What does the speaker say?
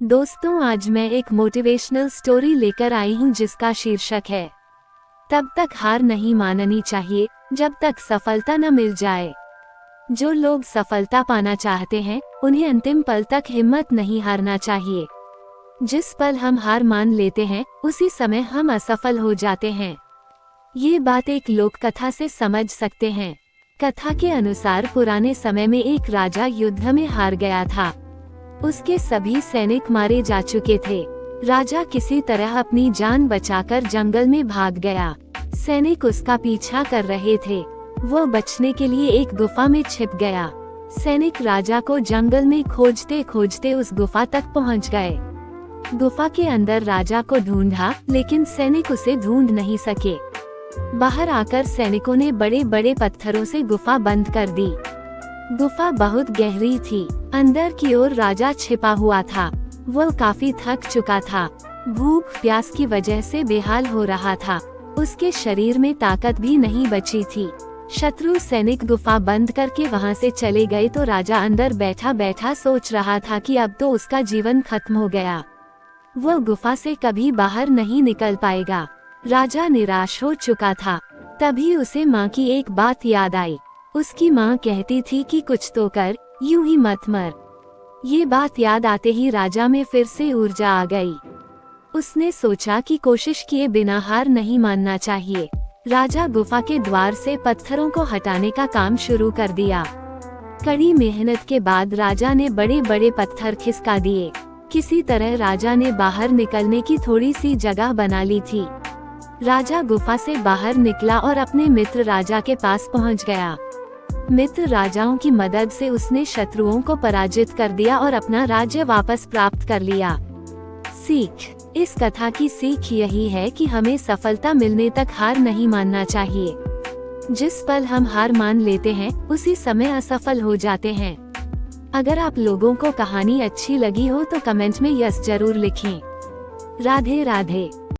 दोस्तों, आज मैं एक मोटिवेशनल स्टोरी लेकर आई हूँ जिसका शीर्षक है तब तक हार नहीं माननी चाहिए जब तक सफलता न मिल जाए। जो लोग सफलता पाना चाहते हैं उन्हें अंतिम पल तक हिम्मत नहीं हारना चाहिए। जिस पल हम हार मान लेते हैं उसी समय हम असफल हो जाते हैं। ये बात एक लोक कथा से समझ सकते हैं। कथा के अनुसार पुराने समय में एक राजा युद्ध में हार गया था। उसके सभी सैनिक मारे जा चुके थे। राजा किसी तरह अपनी जान बचाकर जंगल में भाग गया। सैनिक उसका पीछा कर रहे थे। वो बचने के लिए एक गुफा में छिप गया। सैनिक राजा को जंगल में खोजते खोजते उस गुफा तक पहुंच गए। गुफा के अंदर राजा को ढूंढा, लेकिन सैनिक उसे ढूंढ नहीं सके। बाहर आकर सैनिकों ने बड़े बड़े पत्थरों से गुफा बंद कर दी। गुफा बहुत गहरी थी। अंदर की ओर राजा छिपा हुआ था। वो काफी थक चुका था। भूख प्यास की वजह से बेहाल हो रहा था। उसके शरीर में ताकत भी नहीं बची थी। शत्रु सैनिक गुफा बंद करके वहां से चले गए तो राजा अंदर बैठा बैठा सोच रहा था कि अब तो उसका जीवन खत्म हो गया। वो गुफा से कभी बाहर नहीं निकल पाएगा। राजा निराश हो चुका था। तभी उसे माँ की एक बात याद आई। उसकी माँ कहती थी कि कुछ तो कर, यूं ही मत मर। ये बात याद आते ही राजा में फिर से ऊर्जा आ गई। उसने सोचा कि कोशिश किए बिना हार नहीं मानना चाहिए। राजा गुफा के द्वार से पत्थरों को हटाने का काम शुरू कर दिया। कड़ी मेहनत के बाद राजा ने बड़े बड़े पत्थर खिसका दिए। किसी तरह राजा ने बाहर निकलने की थोड़ी सी जगह बना ली थी। राजा गुफा से बाहर निकला और अपने मित्र राजा के पास पहुंच गया। मित्र राजाओं की मदद से उसने शत्रुओं को पराजित कर दिया और अपना राज्य वापस प्राप्त कर लिया। सीख: इस कथा की सीख यही है कि हमें सफलता मिलने तक हार नहीं मानना चाहिए। जिस पल हम हार मान लेते हैं उसी समय असफल हो जाते हैं। अगर आप लोगों को कहानी अच्छी लगी हो तो कमेंट में यस जरूर लिखें। राधे राधे।